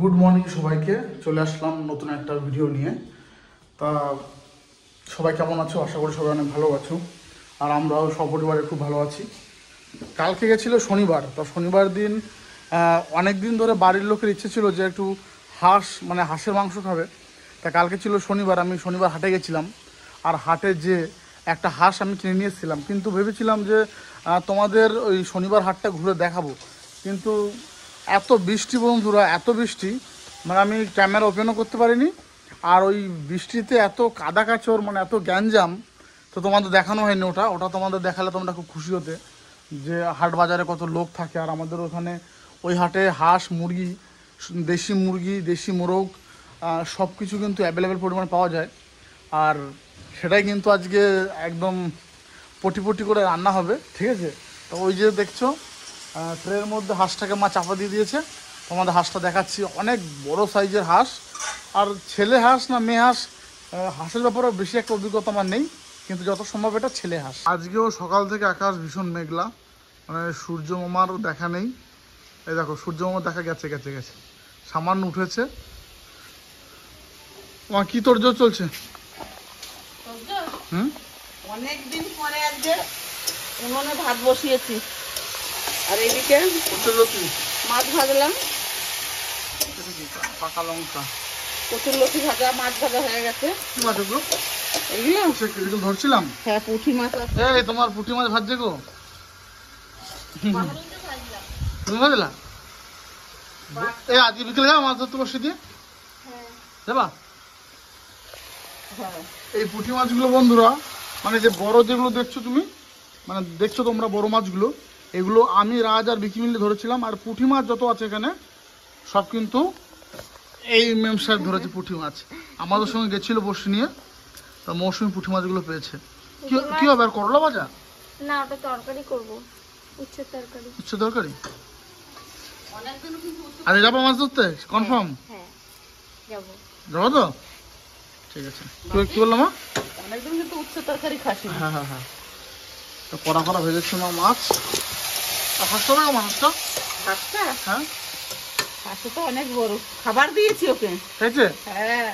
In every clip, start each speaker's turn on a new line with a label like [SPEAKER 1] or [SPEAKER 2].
[SPEAKER 1] Good morning সবাইকে, চলে আসলাম নতুন একটা ভিডিও নিয়ে। তা সবাই কেমন আছো? আশা করি সবাই অনেক ভালো আছো, আর আমরাও সপরিবারে খুব ভালো আছি। কালকে গেছিলো শনিবার, তো শনিবার দিন অনেক দিন ধরে বাড়ির লোকের ইচ্ছে ছিল যে একটু হাঁস, মানে হাঁসের মাংস খাবে। তা কালকে ছিল শনিবার, আমি শনিবার হাটে গেছিলাম, আর হাটে যে একটা হাঁস আমি কিনে নিয়ে এসেছিলাম, কিন্তু ভেবেছিলাম যে তোমাদের ওই শনিবার হাটটা ঘুরে দেখাবো, কিন্তু এত বৃষ্টি বন্ধুরা, এত বৃষ্টি, মানে আমি ক্যামেরা ওপেনও করতে পারিনি। আর ওই বৃষ্টিতে এত কাদা কাচড়, মানে এত গ্যাঞ্জাম, তো তোমাদের দেখানো হয়নি। ওটা তোমাদের দেখালে তোমরা খুব খুশি হতে, যে হাট বাজারে কত লোক থাকে। আর আমাদের ওখানে ওই হাটে হাঁস, মুরগি, দেশি মুরগি, দেশি মোরগ, সব কিছু কিন্তু অ্যাভেলেবেল পরিমাণে পাওয়া যায়। আর সেটাই কিন্তু আজকে একদম পটি পটি করে রান্না হবে, ঠিক আছে? তো ওই যে দেখছো ট্রের মধ্যে হাঁসটাকে মা চাপা দিয়ে দিয়েছে, তোমাদের হাঁসটা দেখাচ্ছি। অনেক বড় সাইজের হাঁস, আর ছেলে হাঁস না মেয়ে হাঁস, হাঁসের ব্যাপারে বেশি একটা অভিজ্ঞতা আমার নেই, কিন্তু যত সম্ভব এটা ছেলে হাঁস। আজকেও সকাল থেকে আকাশ ভীষণ মেঘলা, মানে সূর্য মামারও দেখা নেই। এই দেখো সূর্য মামার দেখা গেছে গেছে গেছে, সামান্য উঠেছে। তোমার কি তোড়জোড় চলছে?
[SPEAKER 2] অনেকদিন পরে আজকে উনুনে ভাত বসিয়েছি, আর এদিকে মাছ ভাজলাম।
[SPEAKER 1] পাকা লঙ্কা,
[SPEAKER 2] কচুর লতি ভাজা, মাছ ভাজা হয়ে গেছে।
[SPEAKER 1] কি মাছ ওগুলো?
[SPEAKER 2] এগুলো
[SPEAKER 1] ধরছিলাম।
[SPEAKER 2] হ্যাঁ, পুঁটি মাছ আছে।
[SPEAKER 1] এই তোমার পুঁটি মাছ ভাজছে গো? তুমি ভাজলা? এই আজকে বিকেলে যাবো মাছ ধরতে বসে দিয়ে? যাবা?
[SPEAKER 2] হ্যাঁ,
[SPEAKER 1] এই পুঁটি মাছগুলো বন্ধুরা, মানে যে বড় যেগুলো দেখছো তুমি, মানে দেখছো তোমরা বড় মাছগুলো, এগুলো আমি, রাজ আর বিকি মিলে ধরেছিলাম। আর পুঁটি মাছ যত আছে এখানে সব কিন্তু এই মেম সাহেব ধরেছে পুঁটি মাছ। আমাদের সঙ্গে গেছিল বসে নিয়ে, তা মৌসুমি পুঁটি মাছগুলো পেয়েছে। কি হবে? আর করলা ভাজা
[SPEAKER 3] না, ওটা তরকারি করব, উচ্ছে তরকারি।
[SPEAKER 1] উচ্ছে তরকারি। আরে যাবো মাছ ধরতে কনফার্ম?
[SPEAKER 3] হ্যাঁ, যাবো।
[SPEAKER 1] যাবো তো, ঠিক আছে। কি বললাম?
[SPEAKER 2] অনেকদিন কিন্তু উচ্ছে তরকারি খাসি।
[SPEAKER 1] হ্যাঁ হ্যাঁ হ্যাঁ, তো কড়া কড়া ভেজেছিল মাছ। আর হাঁসটা দেখো, মাছটা
[SPEAKER 2] হাঁসটা,
[SPEAKER 1] হ্যাঁ
[SPEAKER 2] হাঁসটা তো অনেক বড়, খাবার দিয়েছি ওকে।
[SPEAKER 1] খেয়েছে।
[SPEAKER 2] হ্যাঁ,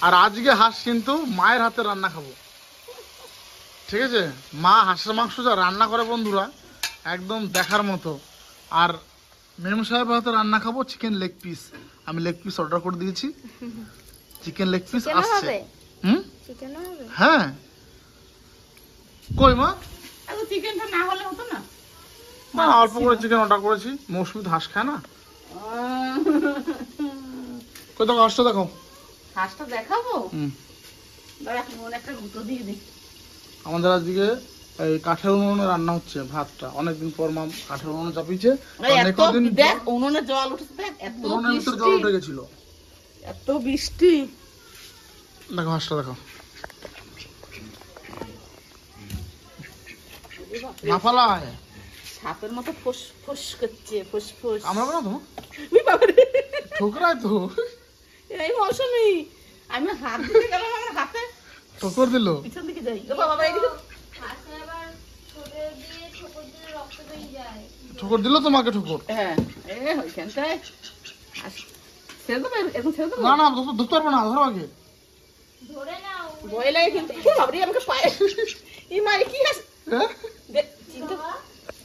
[SPEAKER 1] আর আজকে হাঁস কিন্তু মায়ের হাতে রান্না খাবো, ঠিক আছে? মা হাঁসের মাংস যা রান্না করে বন্ধুরা, একদম দেখার মতো। আর মেম সাহেবের হাতে রান্না খাবো চিকেন লেগ পিস। আমি লেগ পিস অর্ডার করে দিয়েছি, চিকেন লেগ পিস আসছে।
[SPEAKER 3] চিকেন হবে?
[SPEAKER 1] হ্যাঁ, কই মা?
[SPEAKER 2] এখন চিকেনটা না হলে হতো না।
[SPEAKER 1] না, অল্প করে চিকেন অর্ডার করেছি। মৌসুমি হাঁস খায় না। কই দেখো হাঁসটা, দেখো।
[SPEAKER 2] হাঁসটা দেখাবো, দাঁড়া একটা গুঁতো দিয়ে দিই।
[SPEAKER 1] আমাদের আজকে এই কাঠের উনুনে রান্না হচ্ছে ভাতটা। অনেকদিন পর মা কাঠের উনুনে চাপিয়েছে।
[SPEAKER 2] দেখ উনুনে জল উঠেছে, দেখ এত
[SPEAKER 1] উনুনের ভিতরে জল উঠে গেছিল,
[SPEAKER 2] এত বৃষ্টি।
[SPEAKER 1] দেখো হাঁসটা, দেখো। না পালায়,
[SPEAKER 2] সাপের মতো ফোস ফোস করছে, ফোস ফোস।
[SPEAKER 1] আমরা বলো তো
[SPEAKER 2] উই বাবা রে,
[SPEAKER 1] ঠোকরায় তো।
[SPEAKER 2] এই মৌসুমি, আমি হাত দিতে গেলাম, আমার হাতে
[SPEAKER 1] ঠোকর দিল।
[SPEAKER 2] পিছন দিকে যাই। ও বাবা, এইদিকে
[SPEAKER 3] হাতে আবার ছোটে দিয়ে ঠোকর দিলে রক্ত বেরিয়ে যায়।
[SPEAKER 1] ঠোকর দিল তোমাকে? ঠোকর?
[SPEAKER 2] হ্যাঁ, ওইখানটায় ছেড়ে দেবো, এখন ছেড়ে দেবো।
[SPEAKER 1] না না, ধরতে পারবো না, ধরো আগে।
[SPEAKER 3] ধরে নাও।
[SPEAKER 2] ভয় লাগে কিন্তু। বাবরি আমাকে পায়ে, এই মা কি আছে?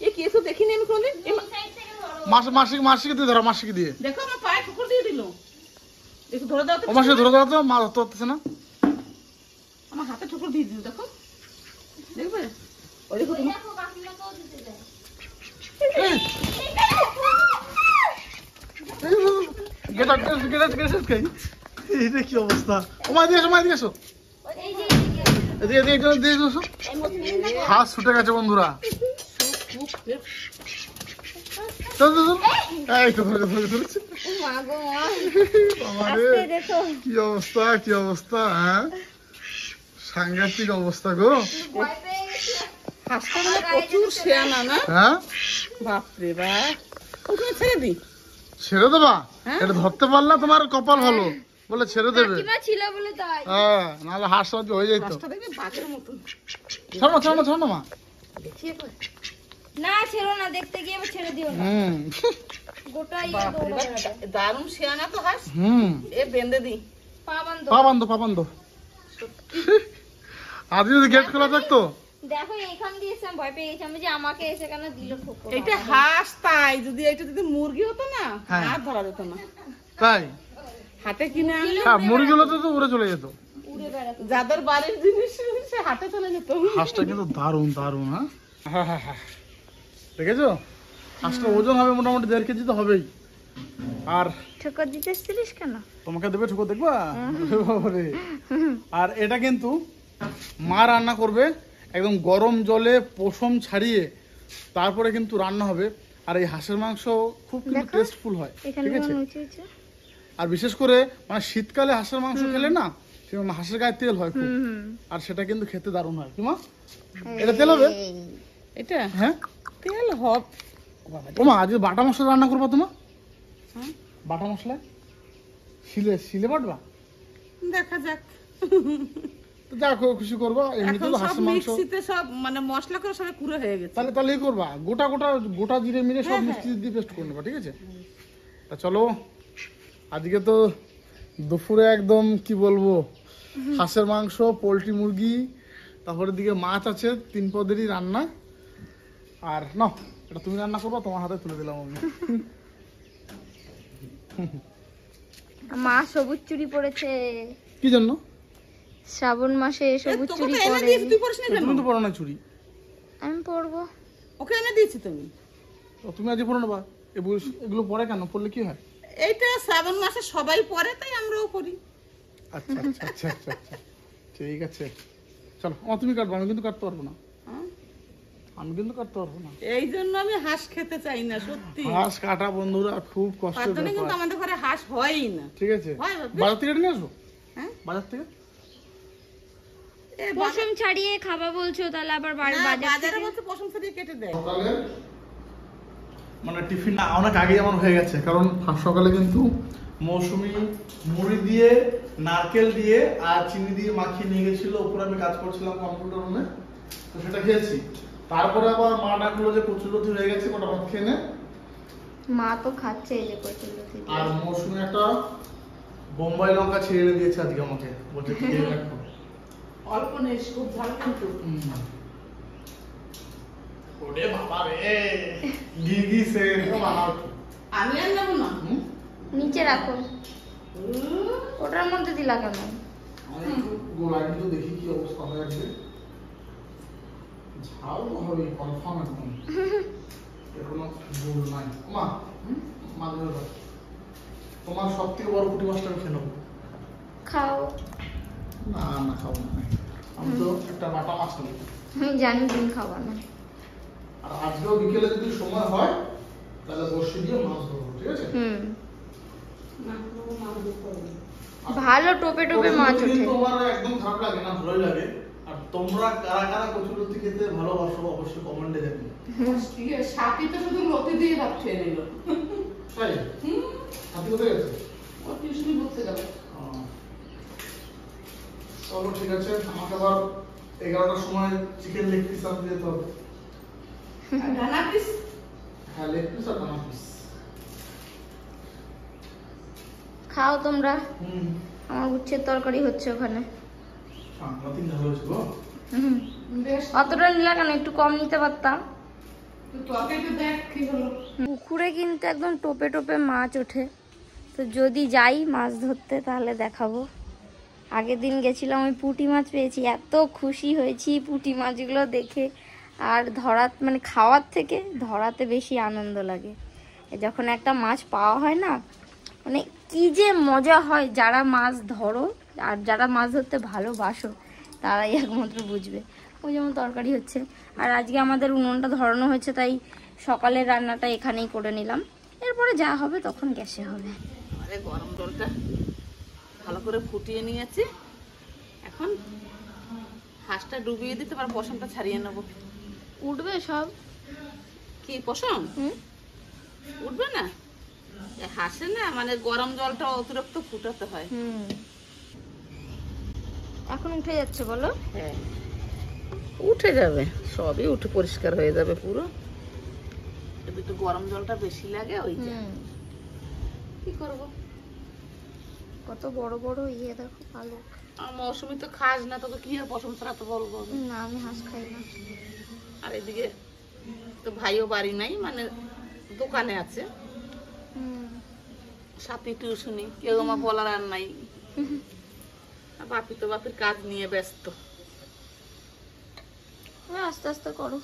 [SPEAKER 2] এ কি এসব দেখিনি আমি কোনদিন।
[SPEAKER 3] সাইড থেকে ধরো।
[SPEAKER 1] মাসিকে দিয়ে ধরো, মাসিকে দিয়ে।
[SPEAKER 2] দেখো আমার পায়ে ঠুকুর দিয়ে দিল, একটু ধরে দাও তো।
[SPEAKER 1] ও মাসিকে ধরে দাও তো, মা ধরতে পারতেছে না।
[SPEAKER 2] আমার হাতে ঠুকুর দিয়ে দিল, দেখো, দেখবে? ওই দেখো তুমি।
[SPEAKER 3] দেখো কাকিমাকেও দিতে যায়।
[SPEAKER 1] এটা কি অবস্থা? ওমা দিয়ে এসো, মা দিয়ে এসো,
[SPEAKER 3] এই যে
[SPEAKER 1] দিয়ে এসো। হাঁস ছুটে গেছে বন্ধুরা। এই তো ধরেছে।
[SPEAKER 3] মা গো মা,
[SPEAKER 1] আমাদের
[SPEAKER 3] আস্তে দেখো।
[SPEAKER 1] কি অবস্থা, কি অবস্থা! হ্যাঁ, সাংঘাতিক অবস্থা গো।
[SPEAKER 3] ভয় পেয়ে গেছি।
[SPEAKER 2] হাঁসটা মানে প্রচুর শেয়ানা না?
[SPEAKER 1] হ্যাঁ,
[SPEAKER 2] বাপরে বাপ, ওখানে ছেড়ে দিই।
[SPEAKER 1] ছেড়ে দেবা?
[SPEAKER 2] হ্যাঁ।
[SPEAKER 1] এটা ধরতে পারলে তোমার কপাল ভালো, বলে ছেড়ে দেবে।
[SPEAKER 3] কাকিমা ছিল বলে তাই।
[SPEAKER 1] হ্যাঁ, নাহলে হাঁস হয়ে যেত।
[SPEAKER 2] হাঁসটা দেখবি বাঘের মতন।
[SPEAKER 1] ছাড়ো না মা।
[SPEAKER 2] দেখিয়ে কই?
[SPEAKER 3] না ছেড়ো না, দেখতে গিয়ে আবার ছেড়ে দিও না, গোটা ইয়ে
[SPEAKER 2] বাপরে
[SPEAKER 3] দৌড়াবে না।
[SPEAKER 2] বাপ, দারুণ শেয়ানা তো হাস।
[SPEAKER 1] হুম
[SPEAKER 2] এ বেঁধে দি।
[SPEAKER 3] পা বাঁধো।
[SPEAKER 1] পা বান্ধ আজ যদি গেট খোলা থাকতো।
[SPEAKER 3] দেখো এইখান দিয়ে এসে আমি ভয় পেয়ে গেছি, আমি যে আমাকে এসে কেন দিল ঠোকর।
[SPEAKER 2] এটা হাঁস, তাই যদি এটা যদি মুরগি হতো না
[SPEAKER 1] হ্যাঁ।
[SPEAKER 2] হাত ধরা যেত না।
[SPEAKER 1] তাই
[SPEAKER 2] হাতে কিনে আনলে
[SPEAKER 1] হ্যাঁ, মুরগিগুলো তো উড়ে চলে যেত।
[SPEAKER 3] উড়ে বেড়াতো।
[SPEAKER 2] যাদের বাড়ির জিনিস সে হাতে চলে যেত।
[SPEAKER 1] হাঁসটা কিন্তু দারুণ দারুণ। হ্যাঁ দেখেছো, হাঁসটার ওজন হবে মোটামুটি 1.5 কেজি তো হবেই। আর
[SPEAKER 3] ঠোকর দিতে এসেছিলিস কেন?
[SPEAKER 1] তোমাকে দেবে ঠুকো, দেখবা? বাবারে। আর এটা কিন্তু মা রান্না করবে একদম গরম জলে পশম ছাড়িয়ে, তারপরে কিন্তু রান্না হবে। আর এই হাঁসের মাংস খুব কিন্তু টেস্টফুল হয়, ঠিক আছে? আর বিশেষ করে মানে শীতকালে হাঁসের মাংস খেলে না, সেরকম হাঁসের গায়ে তেল হয় খুব, আর সেটা কিন্তু খেতে দারুণ হয়। কি মা, এটা তেল হবে?
[SPEAKER 2] এটা
[SPEAKER 1] হ্যাঁ
[SPEAKER 2] তেল হব।
[SPEAKER 1] ওমা আজকে বাটা মশলা রান্না করবা তোমার? বাটা মশলা শিলে বাটবা?
[SPEAKER 2] দেখা যাক।
[SPEAKER 1] তো যা খুশি করবা, এমনিতে
[SPEAKER 2] এখন
[SPEAKER 1] তো
[SPEAKER 2] সব
[SPEAKER 1] হাঁসের মাংস।
[SPEAKER 2] মিক্সিতে সব মানে মশলা করে সব কুড়ে হয়ে গেছে।
[SPEAKER 1] তাহলে এই করবা, গোটা জিরে মিরে সব মিষ্টি দিয়ে পেস্ট করে নেবা, ঠিক আছে? তা চলো, আজকে তো দুপুরে একদম কি বলবো, হাঁসের মাংস, পোলট্রি, মুরগি, তারপরে দিকে মাছ আছে, 3 পদেরই রান্না। আর না, এটা তুমি রান্না করবা, তোমার হাতে তুলে দিলাম আমি।
[SPEAKER 3] মা সবুজ চুড়ি পরেছে,
[SPEAKER 1] কি জন্য?
[SPEAKER 3] শ্রাবণ মাসে সবুজ
[SPEAKER 2] তোকে
[SPEAKER 3] চুড়ি
[SPEAKER 2] তো এনে
[SPEAKER 3] পরে।
[SPEAKER 2] দিয়েছি, তুই পরিস না কেন?
[SPEAKER 1] তুমি তো পরো না চুরি।
[SPEAKER 3] আমি পরবো।
[SPEAKER 2] ওকে এনে দিয়েছি তুমি।
[SPEAKER 1] তো তুমি আজকে পরো নেবা। এগুলো পরে কেন, পরলে কি হয়?
[SPEAKER 2] এইটা শ্রাবণ মাসে সবাই পরে, তাই আমরাও করি।
[SPEAKER 1] আচ্ছা আচ্ছা আচ্ছা আচ্ছা আচ্ছা, ঠিক আছে। চলো তুমি কাটবো, আমি কিন্তু কাটতে পারবো না।
[SPEAKER 2] হ্যাঁ?
[SPEAKER 1] আমি কিন্তু কাটতে পারবো না।
[SPEAKER 2] এই জন্য আমি হাঁস খেতে চাই না, সত্যি।
[SPEAKER 1] হাঁস কাটা বন্ধুরা খুব
[SPEAKER 2] তার
[SPEAKER 1] কষ্টের
[SPEAKER 2] জন্য কিন্তু
[SPEAKER 1] ব্যাপার,
[SPEAKER 2] আমাদের ঘরে হাঁস হয়ই না।
[SPEAKER 1] ঠিক আছে?
[SPEAKER 2] হয় বাবা।
[SPEAKER 1] বাজার থেকে নিয়ে আসবো।
[SPEAKER 2] হ্যাঁ?
[SPEAKER 1] বাজার থেকে
[SPEAKER 2] এ
[SPEAKER 3] পশম ছাড়িয়ে খাবা বলছো, তাহলে আবার বাড়ি
[SPEAKER 2] না,
[SPEAKER 3] বাজার
[SPEAKER 2] বাজারে
[SPEAKER 3] থেকে?
[SPEAKER 2] বলতে পশম ছাড়িয়ে কেটে দেয়।
[SPEAKER 1] সকালে মানে টিফিন না অনেক আগেই আমার হয়ে গেছে, কারণ সকালে কিন্তু মৌসুমি মুড়ি দিয়ে, নারকেল দিয়ে আর চিনি দিয়ে মাখিয়ে নিয়ে গেছিল। উপরে আমি কাজ করছিলাম কম্পিউটার রুমে, তো সেটা খেয়েছি। তারপরে আবার মা ডাকলো যে কচুরলতি হয়ে গেছে, কটা ভাত খেয়ে নে।
[SPEAKER 3] মা তো খাচ্ছে এই যে কচুরলতি দিয়ে।
[SPEAKER 1] আর মৌসুমি একটা বোম্বাই লঙ্কা ছিঁড়ে দিয়েছে আজকে আমাকে, বলছে খেয়ে দেখো।
[SPEAKER 2] অল্প নেই, খুব ঝাল কিন্তু।
[SPEAKER 1] ওরে বাবা রে, গিগি সে বানাও।
[SPEAKER 2] আমি আর নেবো না।
[SPEAKER 3] নিচে রাখো, ওটার মধ্যে দিলা কেন?
[SPEAKER 1] আমি একটু গোলা কিন্তু দেখি কি অবস্থা হয়ে আছে। ঝাল তো হবে কনফার্ম একদম, এখনো ভুল নাই। মা মাঝে তোমার সব থেকে বড় পুঁটি মাছটা আমি খেয়ে নেবো।
[SPEAKER 3] খাও।
[SPEAKER 1] না না খাবো না, আমি তো একটা বাটা মাছ নেবো।
[SPEAKER 3] আমি জানি তুমি খাবা না।
[SPEAKER 1] আর আজকেও বিকেলে যদি সময় হয় তাহলে বসে দিয়ে মাছ ধরবো, ঠিক আছে?
[SPEAKER 3] ভালো টোপে টোপে মাছ ওঠে।
[SPEAKER 1] তোমার একদম খারাপ লাগে না, ভালোই লাগে। আর তোমরা কারা কারা কচুরলতি খেতে ভালোবাসো অবশ্যই কমেন্টে জানিও।
[SPEAKER 2] সাথী তো শুধু লতি দিয়ে ভাত খেয়ে নিল।
[SPEAKER 1] তাই হাতি কোথায় গেছে?
[SPEAKER 2] ও টিউশনি করতে গেল।
[SPEAKER 1] চলো ঠিক আছে, আমাকে আবার 11টার সময় চিকেন লেগ পিস আনতে যেতে হবে।
[SPEAKER 2] আর ডানা পিস?
[SPEAKER 1] হ্যাঁ, লেগ পিস আর ডানা পিস।
[SPEAKER 3] খাও তোমরা, আমার উচ্ছের তরকারি হচ্ছে ওখানে।
[SPEAKER 1] সাংঘাতিক ঝাল হয়েছে গো।
[SPEAKER 2] বেশ,
[SPEAKER 3] অতটা নিলা কেন, একটু কম নিতে পারতাম।
[SPEAKER 2] তুই তরকারিটা দেখ কি হলো।
[SPEAKER 3] পুকুরে কিন্তু একদম টোপে টোপে মাছ ওঠে, তো যদি যাই মাছ ধরতে তাহলে দেখাবো। আগের দিন গেছিলাম, ওই পুঁটি মাছ পেয়েছি, এত খুশি হয়েছি পুঁটি মাছগুলো দেখে। আর মানে খাওয়ার থেকে ধরাতে বেশি আনন্দ লাগে। যখন একটা মাছ পাওয়া হয় না, মানে কি যে মজা হয়। যারা মাছ ধরো আর যারা মাছ ধরতে ভালোবাসো তারাই একমাত্র বুঝবে। ওই যেমন তরকারি হচ্ছে, আর আজকে আমাদের উনুনটা ধরানো হয়েছে, তাই সকালের রান্নাটা এখানেই করে নিলাম। এরপরে যা হবে তখন গ্যাসে হবে।
[SPEAKER 2] আরে গরম জলটা ভালো করে ফুটিয়ে নিয়েছি, এখন হাঁসটা ডুবিয়ে দিতে পার, পশমটা ছাড়িয়ে নেবো।
[SPEAKER 3] উঠবে সব?
[SPEAKER 2] কি পশম? উঠবে না, হাঁসে না মানে গরম জলটা অতিরিক্ত ফুটাতে হয়।
[SPEAKER 3] এখন উঠে যাচ্ছে বলো?
[SPEAKER 2] হ্যাঁ, উঠে যাবে, সবই উঠে পরিষ্কার হয়ে যাবে পুরো। একটু গরম জলটা বেশি লাগে ওই যে। কি করব?
[SPEAKER 3] কত বড় বড় ইয়ে দেখো পালক।
[SPEAKER 2] আর মৌসুমি তো খাস না, তোকে কি আর পছন্দ ছাড়া তো বলবো আমি।
[SPEAKER 3] না আমি হাঁস খাই না।
[SPEAKER 2] আর এদিকে তো ভাইও বাড়ি নাই, মানে দোকানে আছে, সাথে টিউশনি, কেউ আমার বলার আর নাই। আর বাপি তো বাপির কাজ নিয়ে ব্যস্ত।
[SPEAKER 3] আস্তে আস্তে করো,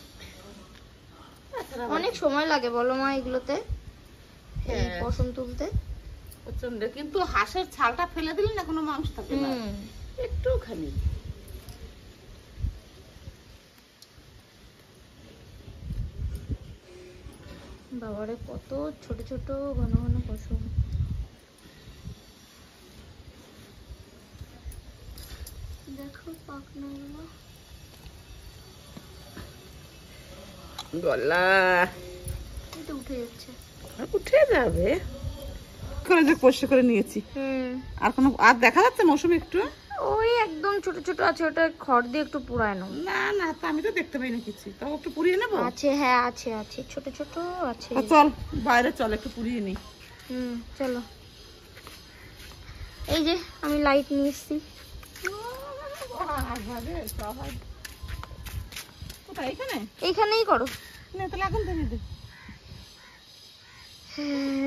[SPEAKER 2] তাছাড়া
[SPEAKER 3] অনেক সময় লাগে বলো মা এগুলোতে, এই
[SPEAKER 2] হ্যাঁ।
[SPEAKER 3] পশম তুলতে।
[SPEAKER 2] প্রচন্ড, কিন্তু হাঁসের ছালটা ফেলে দিলে না কোনো মাংস থাকে না, একটু খালি।
[SPEAKER 3] বাবারে কত ছোট ছোট ঘন ঘন পশম। দেখো পাখনাগুলো।
[SPEAKER 2] গলা
[SPEAKER 3] এটা উঠে যাচ্ছে।
[SPEAKER 2] উঠে যাবে করে, যে পরিষ্কার করে নিয়েছি। আর কোনো আর দেখা যাচ্ছে মৌসুমি একটু?
[SPEAKER 3] ওই একদম ছোট ছোট আছে, ওটা খড় দিয়ে একটু পুরায় নাও।
[SPEAKER 2] না না, তা আমি তো দেখতে পাই না কিছু, তাও একটু পুড়িয়ে নেবো।
[SPEAKER 3] আছে, হ্যাঁ আছে আছে, ছোট ছোট আছে।
[SPEAKER 2] চল বাইরে চল, একটু পুড়িয়ে নি।
[SPEAKER 3] চলো। এই যে আমি লাইট নিয়ে এসছি।
[SPEAKER 2] কোথায়? এখানে?
[SPEAKER 3] এইখানেই করো।
[SPEAKER 2] না তাহলে এখন ধরে দে।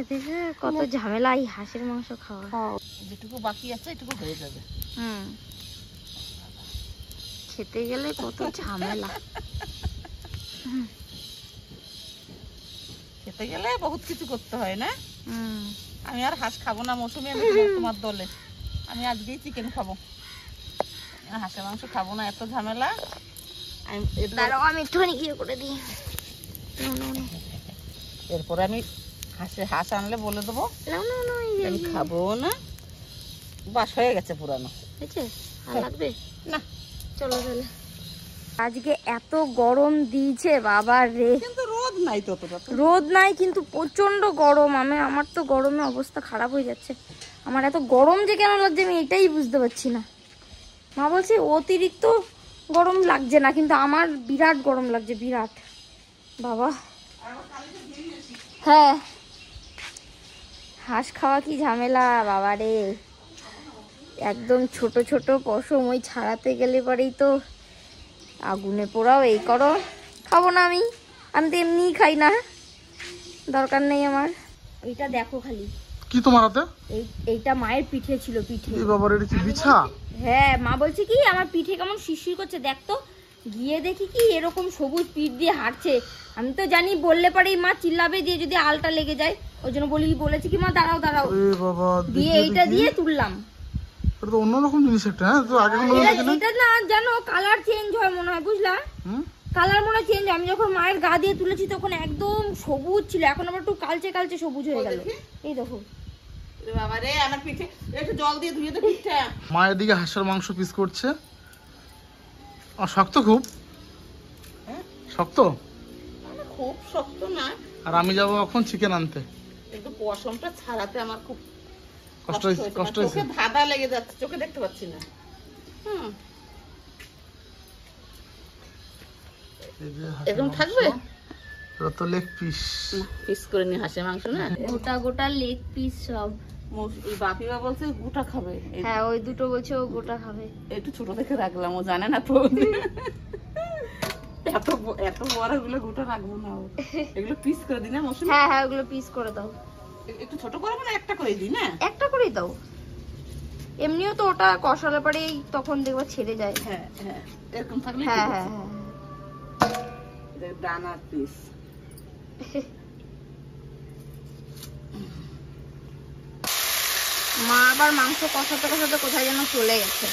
[SPEAKER 3] দেখে কত ঝামেলা এই হাঁসের মাংস খাওয়া।
[SPEAKER 2] যেটুকু বাকি আছে এটুকু হয়ে যাবে।
[SPEAKER 3] খেতে গেলে কত ঝামেলা।
[SPEAKER 2] খেতে গেলে বহুত কিছু করতে হয় না? আমি আর হাঁস খাবো না মৌসুমি, আমি তোমার দলে। আমি আজকেই চিকেন খাবো, হাঁসের মাংস খাবো না, এত ঝামেলা।
[SPEAKER 3] দাঁড়াও আমি একটুখানি গিয়ে করে দিই।
[SPEAKER 2] এরপরে আমি হাঁস আনলে বলে দেবো, আমি খাবো না, বাস হয়ে গেছে পুরানো।
[SPEAKER 3] আর লাগবে
[SPEAKER 2] না,
[SPEAKER 3] চলো তাহলে। আজকে এত গরম দিয়েছে বাবা রে,
[SPEAKER 2] কিন্তু রোদ নাই ততটা।
[SPEAKER 3] রোদ নাই কিন্তু প্রচন্ড গরম। আমার তো গরমে অবস্থা খারাপ হয়ে যাচ্ছে। আমার এত গরম যে কেন লাগছে আমি এটাই বুঝতে পারছি না। মা বলছে অতিরিক্ত গরম লাগছে না, কিন্তু আমার বিরাট গরম লাগছে, বিরাট বাবা। হ্যাঁ হাঁস খাওয়া কি ঝামেলা বাবা রে, একদম ছোট ছোট পশম, ওই ছাড়াতে গেলে পরেই তো আগুনে পোড়াও, এই করো। খাবো না আমি তো এমনিই খাই না, দরকার নেই আমার। এইটা দেখো খালি।
[SPEAKER 1] কি তোমার হাতে?
[SPEAKER 3] এইটা মায়ের পিঠে ছিল, পিঠে।
[SPEAKER 1] এই বাবার, এটা কি বিছা?
[SPEAKER 3] হ্যাঁ মা বলছে কি আমার পিঠে কেমন শিরশির করছে, দেখ তো। গিয়ে দেখি কি এরকম সবুজ পিঠ দিয়ে হাঁটছে। আমি তো জানি বললে পরে মা চিল্লাবে দিয়ে যদি আলটা লেগে যায়, ওই জন্য বলেছি কি মা দাঁড়াও দাঁড়াও, দিয়ে এইটা দিয়ে তুললাম।
[SPEAKER 1] এটা তো অন্যরকম জিনিস একটা। হ্যাঁ, তো আগে কোনো
[SPEAKER 3] এটা না জানো কালার চেঞ্জ হয় মনে হয়, বুঝলা? কালার মনে হয় চেঞ্জ। আমি যখন মায়ের গা দিয়ে তুলেছি তখন একদম সবুজ ছিল, এখন আবার একটু কালচে কালচে সবুজ হয়ে গেল। এই দেখো
[SPEAKER 2] বাবা রে, আমার পিঠে একটু জল দিয়ে ধুয়ে দে পিঠটা।
[SPEAKER 1] মায়ের দিকে হাঁসের মাংস পিস করছে, আর শক্ত খুব। শক্ত,
[SPEAKER 2] খুব শক্ত না।
[SPEAKER 1] আর আমি যাবো এখন চিকেন আনতে।
[SPEAKER 2] কিন্তু পশমটা ছাড়াতে আমার খুব
[SPEAKER 1] কষ্ট হয়েছে।
[SPEAKER 2] চোখে ধাঁধা লেগে যাচ্ছে, চোখে দেখতে পাচ্ছি না। এরকম থাকবে?
[SPEAKER 1] এটা তো লেগ পিস।
[SPEAKER 2] পিস করে নি হাঁসের মাংস না,
[SPEAKER 3] গোটা গোটা লেগ পিস সব।
[SPEAKER 2] এই বাপিমা বলছে গোটা খাবে।
[SPEAKER 3] হ্যাঁ ওই দুটো বলছে ও গোটা খাবে।
[SPEAKER 2] একটু ছোট দেখে রাখলাম, ও জানে না তো। এত বড় গুলো গোটা রাখবো না, এগুলো পিস করে দিই না মৌসুমি?
[SPEAKER 3] হ্যাঁ হ্যাঁ ওগুলো পিস করে দাও।
[SPEAKER 2] একটু ছোট করবো না, একটা করে দিই না?
[SPEAKER 3] একটা করেই দাও, এমনিও তো ওটা কষালে পরেই তখন দেখবা ছেড়ে যায়।
[SPEAKER 2] হ্যাঁ হ্যাঁ, এরকম থাকলে।
[SPEAKER 3] হ্যাঁ হ্যাঁ হ্যাঁ,
[SPEAKER 2] ডানার পিস।
[SPEAKER 3] মা আবার মাংস কষাতে কষাতে কোথায় যেন চলে গেছে।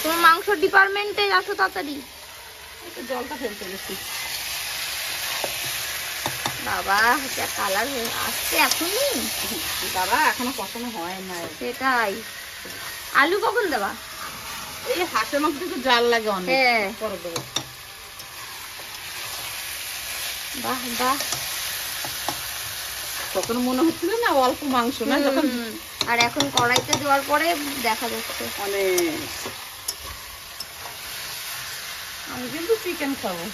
[SPEAKER 3] তোমার মাংস ডিপার্টমেন্টে আসো তাড়াতাড়ি।
[SPEAKER 2] জলটা ফেলতে গেছি।
[SPEAKER 3] বাবা যা কালার হয়ে আসছে এখনই।
[SPEAKER 2] বাবা এখনো কষানো হয় না।
[SPEAKER 3] সেটাই। আলু কখন দেবা?
[SPEAKER 2] এই হাঁসের মাংস একটু জাল লাগে অনেক,
[SPEAKER 3] হ্যাঁ
[SPEAKER 2] পরে দেবো।
[SPEAKER 3] বাহ বাহ,
[SPEAKER 2] তখন মনে হচ্ছিল না অল্প মাংস না, যখন
[SPEAKER 3] আর এখন কড়াইতে দেওয়ার পরে দেখা যাচ্ছে
[SPEAKER 2] অনেক। আমি কিন্তু চিকেন খাবো।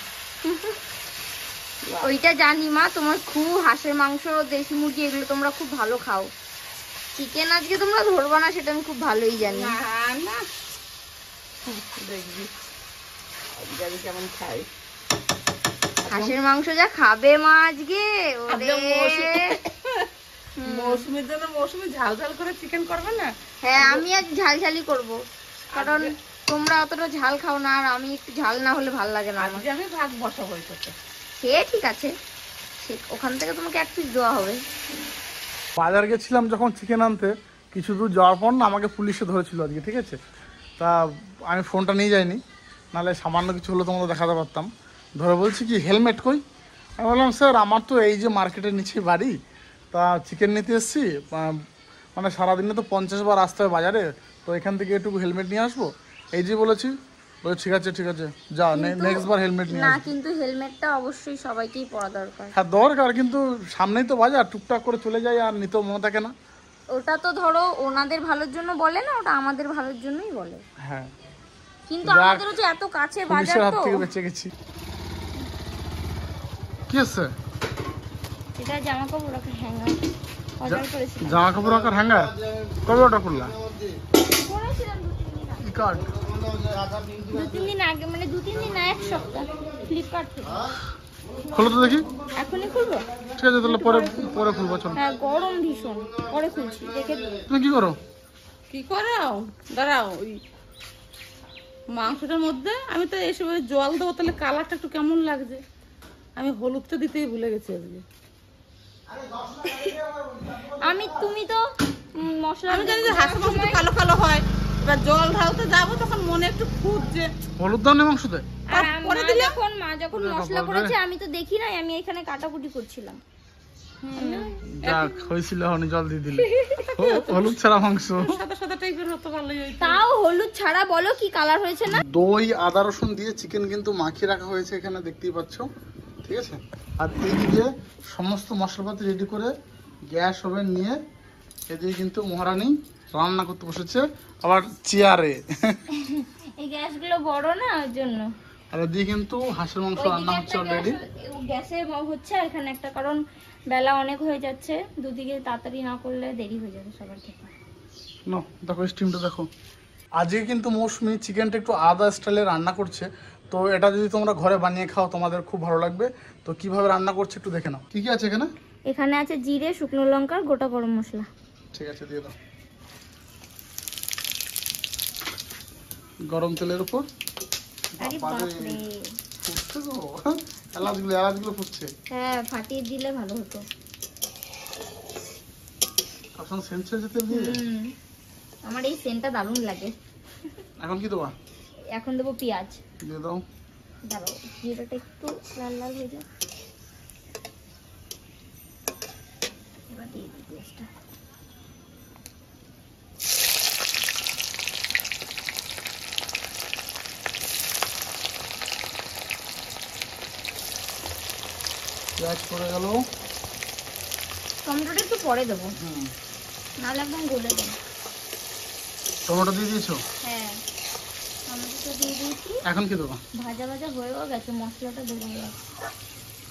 [SPEAKER 3] ওইটা জানি মা, তোমার খুব হাঁসের মাংস, দেশি মুরগি এগুলো তোমরা খুব ভালো খাও। চিকেন আজকে তোমরা ধরবা না সেটা আমি খুব ভালোই জানি।
[SPEAKER 2] না না, দেখবি আমি কেমন খাই।
[SPEAKER 3] হাঁসের মাংস যা খাবে মা আজকে, ওরে।
[SPEAKER 2] মৌসুমীর জন্য মৌসুমী ঝাল ঝাল করে চিকেন করবে না?
[SPEAKER 3] হ্যাঁ, আমি আজ ঝালঝালি করব, কারণ তোমরা অতটা ঝাল খাও না, আর আমি একটু ঝাল না হলে ভালো লাগে না আমার।
[SPEAKER 2] আজকে আমি ভাগ বসাবো এটাতে।
[SPEAKER 3] সে ঠিক আছে, ওখান থেকে তোমাকে এক পিস দেওয়া হবে।
[SPEAKER 1] বাজার গেছিলাম যখন চিকেন আনতে, কিছু দূর যাওয়ার পর না আমাকে পুলিশে ধরেছিল আজকে, ঠিক আছে। তা আমি ফোনটা নিয়ে যাইনি, নাহলে সামান্য কিছু হলে তোমাদের দেখাতে পারতাম। ধরে বলছি কি হেলমেট কই? আমি বললাম স্যার আমার তো এই যে মার্কেটের নিচে বাড়ি, তা চিকেন নিতে এসেছি, মানে সারাদিনে তো 50 বার আসতে হয় বাজারে, তো এখান থেকে একটু হেলমেট নিয়ে আসবো, এই যে বলেছি। বলে ঠিক আছে যা, নেক্সট বার হেলমেট নিয়ে
[SPEAKER 3] না,
[SPEAKER 1] আসবো।
[SPEAKER 3] কিন্তু হেলমেটটা অবশ্যই সবাইকেই পরা দরকার।
[SPEAKER 1] হ্যাঁ দরকার, কিন্তু সামনেই তো বাজার, টুকটাক করে চলে যায় আর নিতেও মনে থাকে না।
[SPEAKER 3] ওটা তো ধরো ওনাদের ভালোর জন্য বলে না, ওটা আমাদের ভালোর জন্যই বলে।
[SPEAKER 1] হ্যাঁ,
[SPEAKER 3] কিন্তু
[SPEAKER 1] যাক,
[SPEAKER 3] আমাদেরও যে এত কাছে বাজার,
[SPEAKER 1] পুলিশের হাত
[SPEAKER 3] তো
[SPEAKER 1] থেকে বেঁচে গেছি। কি আছে?
[SPEAKER 3] এটা জামা কাপড় রাখার হ্যাঙ্গার অর্ডার করেছিলাম।
[SPEAKER 1] জামা কাপড় রাখার হ্যাঙ্গার কবে অর্ডার করলা?
[SPEAKER 3] করেছিলাম 2-3 দিন আগে।
[SPEAKER 1] কি কার্ড?
[SPEAKER 3] 2-3 দিন আগে, মানে 2-3 দিন না, 1 সপ্তাহ, ফ্লিপকার্ট থেকে।
[SPEAKER 1] খোলো তো দেখি।
[SPEAKER 3] এখনই খুলবো?
[SPEAKER 1] ঠিক আছে, তাহলে পরে খুলবো, চলো।
[SPEAKER 3] হ্যাঁ, গরম ভীষণ, পরে খুলছি, দেখে।
[SPEAKER 1] তুমি কি করো?
[SPEAKER 2] কি করাও? দাঁড়াও, ওই মাংসটার মধ্যে আমি তো এসব জল দেবো, তাহলে কালারটা একটু কেমন লাগছে। আমি হলুদটা দিতেই ভুলে গেছি আজকে।
[SPEAKER 3] তুমি তো মশলা,
[SPEAKER 2] আমি জানি যে হাঁসের মাংস তো কালো কালো হয়, এবার জল ঢালতে যাবো তখন মনে একটু খুঁজছে।
[SPEAKER 1] হলুদ দাও না মাংসতে?
[SPEAKER 2] পরে দিলাম।
[SPEAKER 3] মা যখন মশলা করেছে আমি তো দেখি নাই, আমি এখানে কাটাকুটি করছিলাম।
[SPEAKER 1] যাক, হয়েছিল, হনি জল দিয়ে দিলে। হলুদ ছাড়া মাংস।
[SPEAKER 2] সাদা সাদা টাইপের হতো, ভালোই হইতো।
[SPEAKER 3] তাও হলুদ ছাড়া বলো কি কালার হয়েছে না?
[SPEAKER 1] দই আদা রসুন দিয়ে চিকেন কিন্তু মাখিয়ে রাখা হয়েছে এখানে, দেখতেই পাচ্ছ, ঠিক আছে। আর এইদিকে সমস্ত মশলাপাতি রেডি করে গ্যাস ওভেন নিয়ে এদিকে কিন্তু মহারানী রান্না করতে বসেছে, আবার চেয়ারে।
[SPEAKER 3] এই গ্যাসগুলো বড় না, ওর জন্য।
[SPEAKER 1] আর এদিকে কিন্তু হাঁসের মাংস রান্না হচ্ছে অলরেডি।
[SPEAKER 3] গ্যাসে হচ্ছে, আর এখানে একটা, কারণ বেলা অনেক হয়ে যাচ্ছে, দুদিকে তাড়াতাড়ি না করলে দেরি হয়ে যাবে সবার খেতে।
[SPEAKER 1] না দেখো, স্টিমটা দেখো। আজকে কিন্তু মৌসুমি চিকেনটা একটু আলাদা স্টাইলে রান্না করছে, তো এটা যদি তোমরা ঘরে বানিয়ে খাও তোমাদের খুব ভালো লাগবে। তো কিভাবে রান্না করছে একটু দেখে নাও। কি কি আছে এখানে?
[SPEAKER 3] এখানে আছে জিরে, শুকনো লঙ্কা, গোটা গরম মশলা।
[SPEAKER 1] ঠিক আছে, দিয়ে দাও। গরম তেলের উপর
[SPEAKER 3] আরে বাপরে,
[SPEAKER 1] ফুটছে তো, এলাচগুলো ফুটছে।
[SPEAKER 3] হ্যাঁ, ফাটিয়ে দিলে ভালো হতো।
[SPEAKER 1] এখন সেন্স হয়েছে তেল দিয়ে।
[SPEAKER 3] আমার এই সেন্টটা দারুণ লাগে।
[SPEAKER 1] এখন কি দেবা?
[SPEAKER 3] এখন দেবো পেঁয়াজ।
[SPEAKER 1] দিয়ে দাও।
[SPEAKER 3] দাঁড়াও, জিরাটা একটু লাল লাল হয়ে যায়, এবার দিয়ে দিই পেঁয়াজটা।
[SPEAKER 1] পেঁয়াজ পড়ে গেল।
[SPEAKER 3] টমেটোটা একটু পরে দেবো, নাহলে একদম গলে যাবে।
[SPEAKER 1] টমেটো দিয়ে দিয়েছো?
[SPEAKER 3] হ্যাঁ, টমেটোটা দিয়ে দিয়েছি।
[SPEAKER 1] এখন কি দেবো?
[SPEAKER 3] ভাজা ভাজা হয়েও গেছে, মশলাটা দেবো এবার।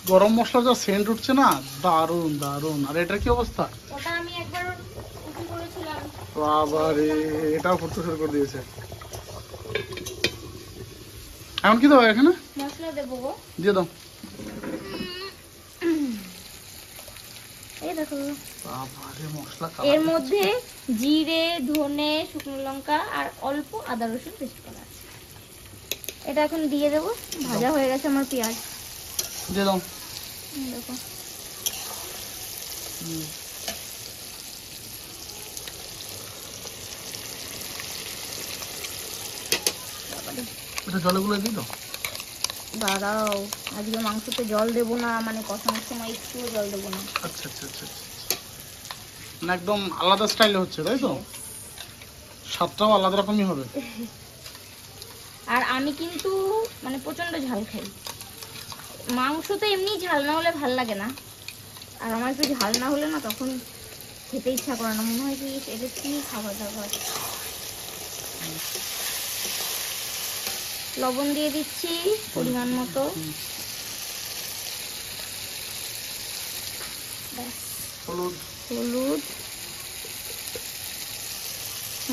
[SPEAKER 1] গরম মশলা যা সেন্ট উঠছে না, দারুন দারুন। আর এটার কি অবস্থা?
[SPEAKER 3] ওটা আমি একবার উঠে করেছিলাম।
[SPEAKER 1] বাবারে, এটাও ফুটতে শুরু করে দিয়েছে। এখন কি দেবো এখানে?
[SPEAKER 3] মশলা দেবো গো।
[SPEAKER 1] দিয়ে দাও।
[SPEAKER 3] এই দেখো,
[SPEAKER 1] বাবারে, মশলা
[SPEAKER 3] এর মধ্যে জিরে, ধনে, শুকনো লঙ্কা আর অল্প আদা রসুন পেস্ট করা আছে। এটা এখন দিয়ে দেবো। ভাজা হয়ে গেছে আমার পেঁয়াজ।
[SPEAKER 1] দিয়ে দাও।
[SPEAKER 3] দেখো,
[SPEAKER 1] এটা জলগুলো দিয়ে দাও।
[SPEAKER 3] দাঁড়াও, আজকে মাংসতে জল দেবো না, মানে কষানোর সময় একটুও জল দেবো না।
[SPEAKER 1] আচ্ছা আচ্ছা আচ্ছা আচ্ছা। না, একদম আলাদা স্টাইলে হচ্ছে, তাই তো? স্বাদটাও আলাদা রকমই হবে।
[SPEAKER 3] আর আমি কিন্তু মানে প্রচন্ড ঝাল খাই। মাংস তো এমনি ঝাল না হলে ভাল লাগে না, আর আমার একটু ঝাল না হলে না তখন খেতে ইচ্ছা করে না, মনে হয় কি এটা কি খাবার দাবার। লবণ দিয়ে দিচ্ছি পরিমাণ মতো,
[SPEAKER 1] হলুদ।
[SPEAKER 3] হলুদ,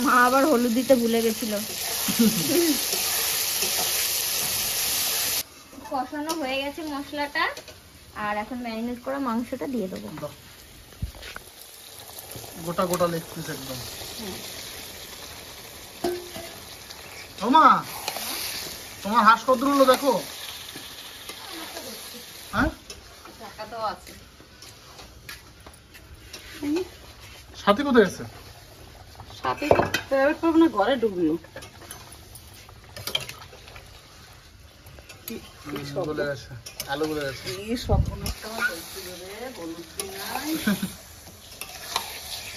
[SPEAKER 3] মা আবার হলুদ দিতে ভুলে গেছিল। কষানো হয়ে গেছে মশলাটা, আর এখন ম্যারিনেট করা মাংসটা দিয়ে দেবো।
[SPEAKER 1] গোটা গোটা লেগ পিস একদম। ওমা, তোমার হাঁস কত হলো দেখো। হ্যাঁ, সাথী কোথায় আছে?
[SPEAKER 2] সাথে তো প্রাইভেট করবো না, ঘরে ঢুকলো।
[SPEAKER 1] বলে গেছে, আলু বলে গেছে।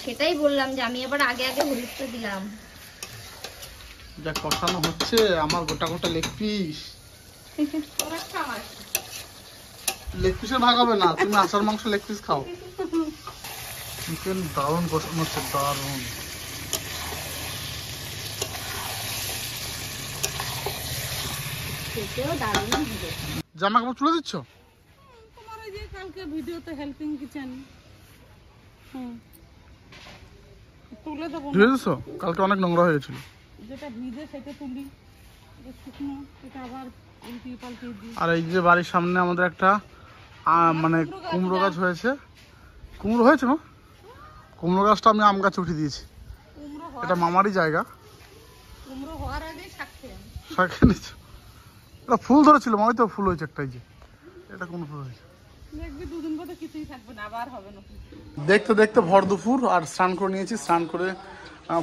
[SPEAKER 3] সেটাই বললাম যে আমি আবার আগে আগে হলুদটা দিলাম।
[SPEAKER 1] যা কষানো হচ্ছে, আমার গোটা গোটা লেগ পিস। লেগ পিসের ভাগ হবে না, তুমি আচার মাংস লেগ পিস খাও। চিকেন দারুণ কষানো হচ্ছে, দারুণ। জামা কাপড় তুলে দিচ্ছ?
[SPEAKER 2] তোমার ওই যে কালকে ভিডিওতে হেল্পিং কিচেন তুলে দেবো।
[SPEAKER 1] ধুয়ে দিচ্ছ? কালকে অনেক নোংরা হয়ে গেছিল।
[SPEAKER 2] যেটা ভিজে সেটা তুলি, যেটা শুকনো সেটা আবার উল্টিয়ে পাল্টিয়ে দিই।
[SPEAKER 1] আর এই যে বাড়ির সামনে আমাদের একটা মানে কুমড়ো গাছ হয়েছে। কুমড়ো হয়েছে না? কুমড়ো গাছটা আমি আম গাছে উঠে দিয়েছি।
[SPEAKER 2] কুমড়ো
[SPEAKER 1] এটা মামারই জায়গা।
[SPEAKER 2] কুমড়ো হওয়ার আগেই শাক খেলাম।
[SPEAKER 1] শাক এনেছো? এটা ফুল ধরেছিল, মনে তো ফুল হয়েছে একটাই। যে এটা কোন ফুল হয়েছে
[SPEAKER 2] দেখবি দুদিন পরে কিছুই থাকবে না, আবার হবে না।
[SPEAKER 1] দেখতে দেখতে ভর দুপুর, আর স্নান করে নিয়েছি। স্নান করে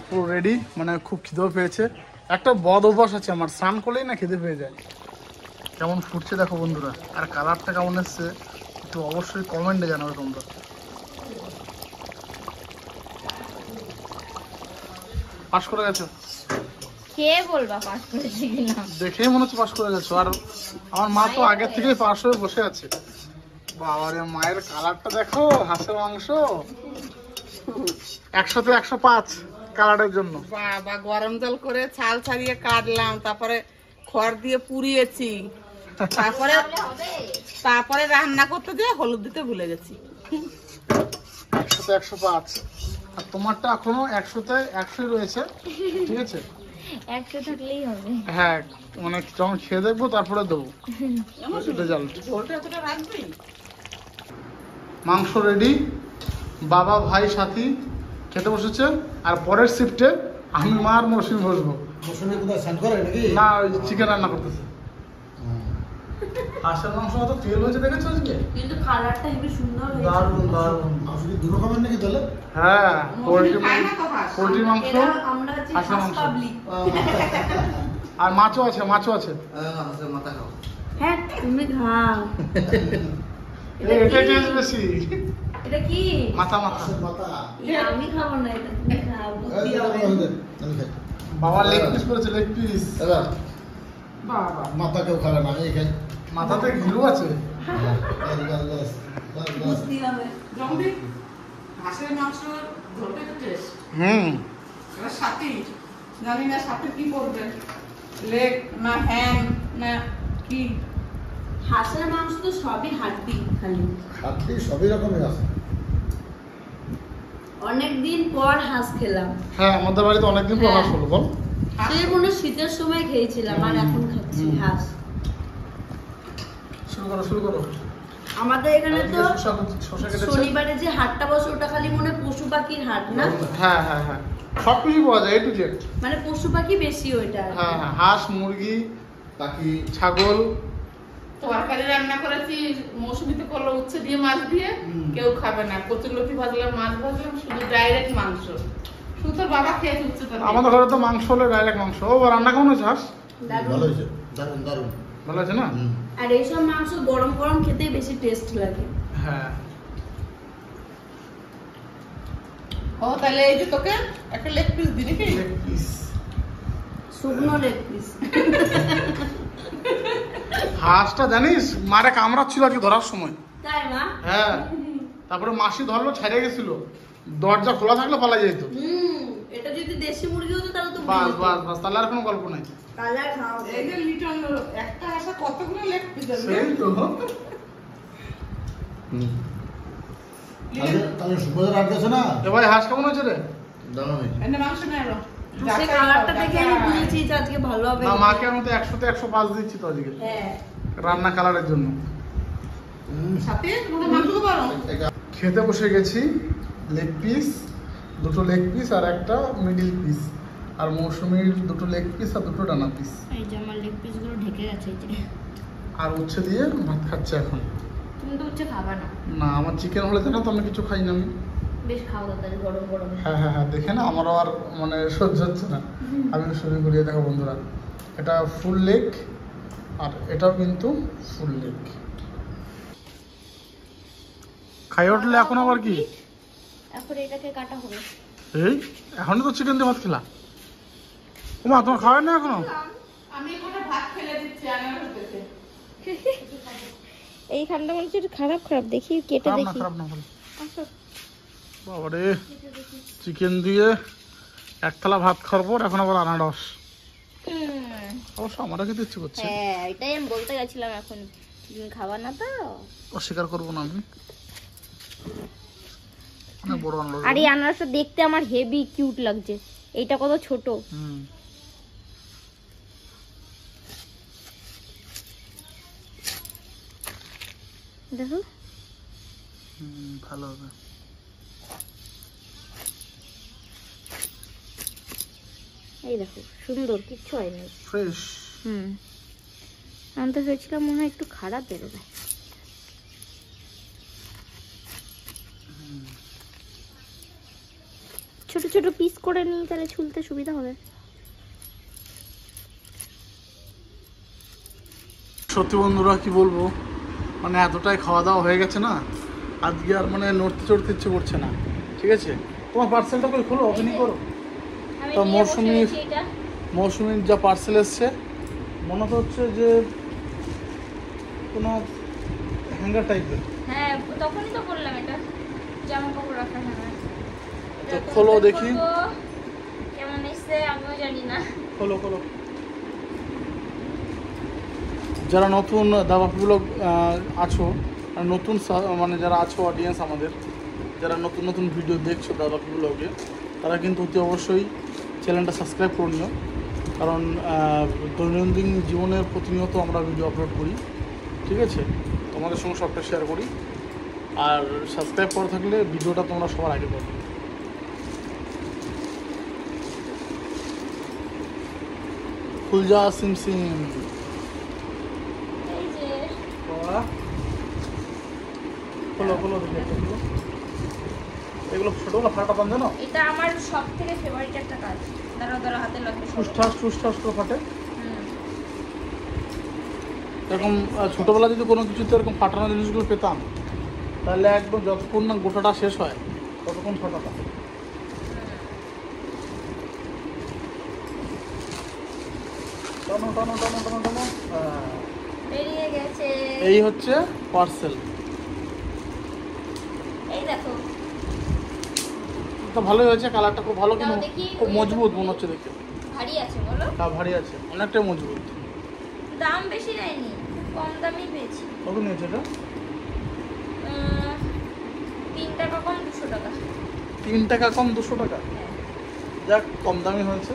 [SPEAKER 1] পুরো রেডি, মানে খুব খিদেও পেয়েছে। একটা বদ অভ্যাস আছে আমার, স্নান করলেই না খিদে পেয়ে যায়। কেমন ফুটছে দেখো বন্ধুরা, আর কালারটা কেমন এসছে একটু অবশ্যই কমেন্টে জানাবে তোমরা। পাস করে গেছো?
[SPEAKER 3] খেয়ে বলবা পাস করেছি কিনা।
[SPEAKER 1] দেখেই মনে হচ্ছে পাস করে গেছো। আর আমার মা তো আগের থেকেই পাস হয়ে বসে আছে। বাবারে, মায়ের কালারটা দেখো, হাঁসের মাংস 100-তে 105 কালারের জন্য।
[SPEAKER 2] বাবা, গরম জল করে ছাল ছাড়িয়ে কাটলাম, তারপরে খড় দিয়ে পুড়িয়েছি, তারপরে রান্না করতে গিয়ে হলুদ দিতে ভুলে গেছি।
[SPEAKER 1] 100-তে 105, আর তোমারটা এখনো 100-তে 100 রয়েছে। ঠিক আছে,
[SPEAKER 3] 100 থাকলেই হবে।
[SPEAKER 1] হ্যাঁ, মানে যখন খেয়ে দেখবো তারপরে দেবো রেজাল্ট।
[SPEAKER 2] ঝোলটা এতটা রাখবি?
[SPEAKER 1] মাংস রেডি, বাবা ভাই সাথী খেতে বসেছে। আর পরের শিফটে আমি মা আর মৌসুমি বসবো। না, চিকেন রান্না করতেছে। হাঁসের মাংস অত তেল হয়েছে দেখেছো আজকে?
[SPEAKER 3] কিন্তু কালারটা হেবি সুন্দর হয়েছে।
[SPEAKER 1] দারুণ দারুণ। হ্যাঁ, পোল্ট্রি মাংস,
[SPEAKER 3] আমরা যে
[SPEAKER 1] হাঁসের মাংস,
[SPEAKER 3] পাবলিক।
[SPEAKER 1] আর মাছও আছে, মাছও আছে।
[SPEAKER 3] হ্যাঁ, তুমি খাও।
[SPEAKER 1] এটা টেস্ট বেশি।
[SPEAKER 3] এটা কি?
[SPEAKER 1] মাথা মাথা।
[SPEAKER 3] আমি খাবো না, এটা তুমি খাও।
[SPEAKER 1] বাবা লেগ পিস করেছে, লেগ পিস।
[SPEAKER 2] বাবা,
[SPEAKER 4] মাথা কেউ খাবে না, আমি খাই।
[SPEAKER 1] মাথাতে ঘিলু আছে।
[SPEAKER 3] বুঝতে হবে।
[SPEAKER 2] জম্বি হাঁসের মাংস ঝোলটা তো টেস্ট। এবার সাথে জানি না সাথে কি করবেন, লেগ না হ্যাম না কি।
[SPEAKER 3] হাঁসের মাংস তো সবই হাড্ডি খালি।
[SPEAKER 4] খাদ্যি সবই রকমের আছে।
[SPEAKER 3] অনেকদিন পর হাঁস খেলাম।
[SPEAKER 1] হ্যাঁ, আমাদের বাড়িতে অনেকদিন পর হাঁস হলো, বল।
[SPEAKER 3] সেই মনে হয় শীতের সময় খেয়েছিলাম, আর এখন খাচ্ছি হাঁস।
[SPEAKER 1] শুরু করো, শুরু করো।
[SPEAKER 3] আমাদের এখানে তো
[SPEAKER 1] শসা কেটেছে।
[SPEAKER 3] শনিবারে যে হাটটা বসে ওটা খালি মনে হয় পশু পাখির হাট না?
[SPEAKER 1] হ্যাঁ হ্যাঁ হ্যাঁ, সব কিছু পাওয়া যায়, এ টু জেড।
[SPEAKER 3] মানে পশু পাখি বেশি ওইটা।
[SPEAKER 1] হ্যাঁ হ্যাঁ, হাঁস, মুরগি,
[SPEAKER 4] বাকি
[SPEAKER 1] ছাগল।
[SPEAKER 2] তরকারি রান্না করেছি, মৌসুমিতে করলো উচ্ছে দিয়ে মাছ দিয়ে, কেউ খাবে না। কচুরলতি ভাজলাম, মাছ ভাজলাম, শুধু ডাইরেক্ট মাংস। শুধু তোর বাবা খেয়েছে উচ্ছে তরকারি।
[SPEAKER 1] আমাদের ঘরে তো মাংস হলে ডাইরেক্ট মাংস। ও, রান্না কেমন হয়েছে হাঁস?
[SPEAKER 4] ভালো হয়েছে, দারুণ দারুণ।
[SPEAKER 1] ভালো আছে না?
[SPEAKER 3] আর এইসব মাংস গরম গরম খেতেই বেশি টেস্ট লাগে।
[SPEAKER 1] হ্যাঁ।
[SPEAKER 2] ও, তাহলে এই যে তোকে একটা লেগ পিস দিই নাকি?
[SPEAKER 1] লেগ পিস,
[SPEAKER 3] শুকনো লেগ পিস।
[SPEAKER 1] হাঁসটা জানিস মারে কামড়াচ্ছিল আজকে ধরার সময়।
[SPEAKER 3] তাই মা?
[SPEAKER 1] হ্যাঁ, তারপরে মাসি ধরলো, ছেড়ে গেছিল। দরজা খোলা থাকলে পালা যেত।
[SPEAKER 3] এটা যদি দেশি মুরগি হতো তাহলে তো
[SPEAKER 1] বাস বাস বাস, তাহলে আর কোনো গল্প নাই।
[SPEAKER 3] তাহলে আর খাওয়া
[SPEAKER 2] এই যে লিটন একটা আসা কতগুলো লেগ পিস আছে।
[SPEAKER 1] সেই তো।
[SPEAKER 4] তাহলে সুভদ্রা আটকেছে না
[SPEAKER 1] এ ভাই হাঁস কেমন আছে রে?
[SPEAKER 4] দাঁড়াও
[SPEAKER 2] এনে মাংস নিয়ে এলো।
[SPEAKER 5] হাঁসের কালারটা দেখে আমি বুঝেছি যে আজকে ভালো হবে।
[SPEAKER 1] না মাকে আমি তো 100-তে 105 দিচ্ছি তো আজকে
[SPEAKER 5] হ্যাঁ
[SPEAKER 1] রান্না কালারের জন্য।
[SPEAKER 2] সাথে তোমরা মাংস পারো।
[SPEAKER 1] খেতে বসে গেছি, লেগ পিস, দুটো লেগ পিস আর একটা মিডিল পিস, আর মৌসুমীর দুটো লেগ পিস আর দুটো ডানা পিস,
[SPEAKER 3] এই যে আমার লেগ পিসগুলো ঢেকে গেছে এই যে।
[SPEAKER 1] আর উচ্ছে দিয়ে ভাত খাচ্ছে এখন।
[SPEAKER 3] তুমি তো হচ্ছে খাবা না,
[SPEAKER 1] না আমার চিকেন হলে জানো তো আমি কিছু খাই না আমি।
[SPEAKER 3] বেশ খাও তাড়াতাড়ি গরম গরম।
[SPEAKER 1] হ্যাঁ হ্যাঁ হ্যাঁ, দেখে না আমারও আর মানে সহ্য হচ্ছে না। আমি শুরু করিয়ে দেখো বন্ধুরা, এটা ফুল লেগ আর এটাও কিন্তু ফুল লেগ। খাই উঠলে এখন আবার কি?
[SPEAKER 3] এখন এটাকে কাটা হবে।
[SPEAKER 1] এই এখনই তো চিকেন দিয়ে ভাত খেলা। ওমা তোমার খাওয়ার না এখনো?
[SPEAKER 2] আমি এখানে ভাত ফেলে দিচ্ছি আনারস দেখে।
[SPEAKER 3] এইখানটা মনে হচ্ছে একটু খারাপ খারাপ, দেখি কেটে
[SPEAKER 1] খারাপ না
[SPEAKER 3] দেখি।
[SPEAKER 1] খারাপ না ভালো।
[SPEAKER 3] আসো,
[SPEAKER 1] বাবারে চিকেন দিয়ে এক থালা ভাত খাওয়ার পর এখন আবার আনারস। অবশ্য আমারও খেতে ইচ্ছে করছে,
[SPEAKER 3] হ্যাঁ এটাই আমি বলতে গেছিলাম। এখন তুমি খাবার না তো?
[SPEAKER 1] অস্বীকার করবো না আমি। অনেক বড় আনারস।
[SPEAKER 3] আর এই আনারসটা দেখতে আমার হেভি কিউট লাগছে। এইটা কত ছোট।
[SPEAKER 1] হুম
[SPEAKER 3] দেখো
[SPEAKER 1] ভালো হবে।
[SPEAKER 3] এই দেখো সুন্দর, কিচ্ছু হয়নি।
[SPEAKER 1] ফ্রেশ।
[SPEAKER 3] আমি তো ভেবেছিলাম মনে হয় একটু খারাপ বেরোবে। ছোট ছোট পিস করে নিই, তাহলে ছুলতে সুবিধা হবে।
[SPEAKER 1] সত্যি বন্ধুরা কি বলবো, মানে এতটাই খাওয়া দাওয়া হয়ে গেছে না, আজকে আর মানে নড়তে চড়তে ইচ্ছে করছে না। ঠিক আছে, তোমার পার্সেলটা করে খোলো, ওপেনিং করো।
[SPEAKER 3] আমি
[SPEAKER 1] তো
[SPEAKER 3] নিয়ে বসে
[SPEAKER 1] মৌসুমীর
[SPEAKER 3] গেছি এটা।
[SPEAKER 1] মৌসুমীর যা পার্সেল এসছে, মনে তো হচ্ছে যে কোনো হ্যাঙ্গার টাইপের।
[SPEAKER 3] হ্যাঁ তখনই তো বললাম এটা জামা কাপড় রাখা। হ্যাঁ
[SPEAKER 1] তো খোলো দেখি
[SPEAKER 3] কেমন এসছে, আমিও জানি না।
[SPEAKER 1] খোলো খোলো। যারা নতুন দাবাগুলো আছো, আর নতুন মানে যারা আছো অডিয়েন্স আমাদের, যারা নতুন নতুন ভিডিও দেখছো দাবাগুলোকে, তারা কিন্তু অতি অবশ্যই চ্যানেলটা সাবস্ক্রাইব করে নিও। কারণ দৈনন্দিন জীবনের প্রতিনিয়ত আমরা ভিডিও আপলোড করি। ঠিক আছে, তোমাদের সঙ্গে সবটা শেয়ার করি। আর সাবস্ক্রাইব করা থাকলে ভিডিওটা তোমরা সবার আগে পাবে। ফুলজা সিম সিম
[SPEAKER 3] এই যে
[SPEAKER 1] খোলো খোলো দেখি একটা খোলো। এগুলো ছোটগুলো ফাটা পান জানো?
[SPEAKER 3] এটা আমার সব থেকে ফেভারিট একটা কাজ। দাঁড়া দাঁড়া হাতে লাগবে সব।
[SPEAKER 1] ঠুসঠাস ঠুসঠাস করে ফাটে।
[SPEAKER 3] হুম।
[SPEAKER 1] এরকম ছোটোবেলা যদি কোনো কিছুতে এরকম ফাটানো জিনিসগুলো পেতাম, তাহলে একদম যতক্ষণ না গোটাটা শেষ হয় ততক্ষণ ফাটাতাম। টানো টানো টানো টানো টানো।
[SPEAKER 3] বেরিয়ে গেছে।
[SPEAKER 1] এই হচ্ছে পার্সেল।
[SPEAKER 3] এই দেখো
[SPEAKER 1] তো ভালোই হয়েছে, কালারটা খুব ভালো, কিন্তু
[SPEAKER 3] দাও দেখি।
[SPEAKER 1] খুব মজবুত মনে হচ্ছে দেখে।
[SPEAKER 3] ভারী আছে বলো?
[SPEAKER 1] হ্যাঁ ভারী আছে, অনেকটাই মজবুত।
[SPEAKER 3] দাম বেশি নেয়নি, কম দামেই পেয়েছি।
[SPEAKER 1] কত নিয়েছে এটা?
[SPEAKER 3] 3 টাকা কম 200 টাকা।
[SPEAKER 1] 3 টাকা কম 200 টাকা।
[SPEAKER 3] হ্যাঁ।
[SPEAKER 1] যাক কম দামি হয়েছে।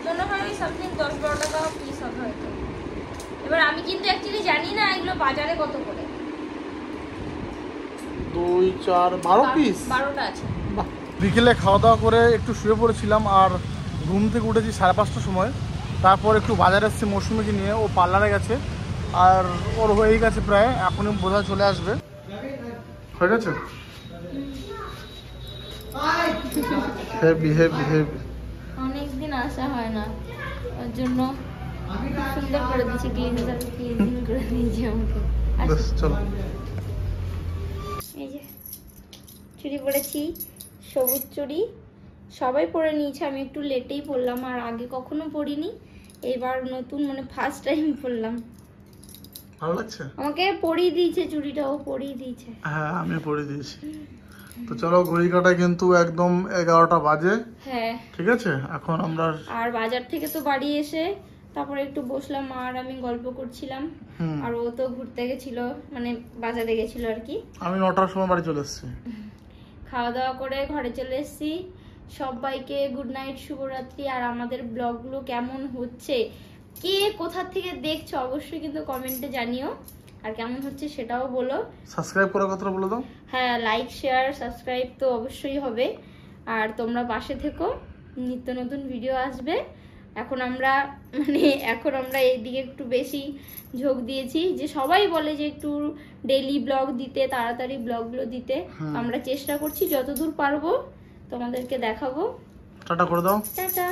[SPEAKER 3] মনে হয় ওই সামথিং 10-12 টাকা পিস হবে হয়তো। এবার আমি কিন্তু অ্যাকচুয়ালি জানি না এগুলো বাজারে কত করে।
[SPEAKER 1] 2, 4, 12 পিস।
[SPEAKER 3] 12টা আছে।
[SPEAKER 1] বাহ। বিকেলে খাওয়া দাওয়া করে একটু শুয়ে পড়েছিলাম, আর ঘুম থেকে উঠেছি 5:30টার সময়। তারপর একটু বাজারে এসেছি মৌসুমীকে নিয়ে, ও পার্লারে গেছে, আর ওর হয়েই গেছে প্রায়, এখনই বোধহয় চলে আসবে। হয়ে গেছে? Heavy heavy heavy.
[SPEAKER 3] অনেকদিন আসা হয় না, ওর জন্য সুন্দর করে দিয়েছি, ক্লিনিং করে দিয়েছি আমাকে।
[SPEAKER 1] বেশ চলো।
[SPEAKER 3] এই যে চুড়ি পরেছি, সবুজ চুড়ি। সবাই পরে নিয়েছে, আমি একটু লেটেই পরলাম, আর আগে কখনো পরিনি, এবার নতুন মানে ফার্স্ট টাইম পরলাম।
[SPEAKER 1] ভালো লাগছে?
[SPEAKER 3] আমাকে পরিয়ে দিয়েছে চুড়িটাও পরিয়ে দিয়েছে।
[SPEAKER 1] হ্যাঁ আমি পরে দিয়েছি। তো চলো, ঘড়ি কাটায় কিন্তু একদম 11টা বাজে।
[SPEAKER 3] হ্যাঁ
[SPEAKER 1] ঠিক আছে, এখন আমরা
[SPEAKER 3] আর বাজার থেকে তো বাড়ি এসে তারপরে একটু বসলাম, মা আর আমি গল্প করছিলাম।
[SPEAKER 1] হুম।
[SPEAKER 3] আর ও তো ঘুরতে গেছিল, মানে বাজারে গেছিল আর কি।
[SPEAKER 1] আমি 9টার সময় বাড়ি চলে এসেছি।
[SPEAKER 3] খাওয়া দাওয়া করে ঘরে চলে এসেছি। সবাইকে গুড নাইট, শুভরাত্রি। আর আমাদের ব্লগগুলো কেমন হচ্ছে, কে কোথা থেকে দেখছো অবশ্যই কিন্তু কমেন্টে জানিও, আর কেমন হচ্ছে সেটাও বলো।
[SPEAKER 1] সাবস্ক্রাইব করার কথা বলে দাও।
[SPEAKER 3] হ্যাঁ, লাইক শেয়ার সাবস্ক্রাইব তো অবশ্যই হবে। আর তোমরা পাশে থেকো, নিত্য নতুন ভিডিও আসবে। এখন আমরা এইদিকে একটু বেশি ঝোঁক দিয়েছি, যে সবাই বলে যে একটু ডেইলি ব্লগ দিতে, তাড়াতাড়ি ব্লগগুলো দিতে। আমরা চেষ্টা করছি যতদূর পারবো তোমাদেরকে দেখাবো।
[SPEAKER 1] টাটা করে দাও।
[SPEAKER 3] টাটা।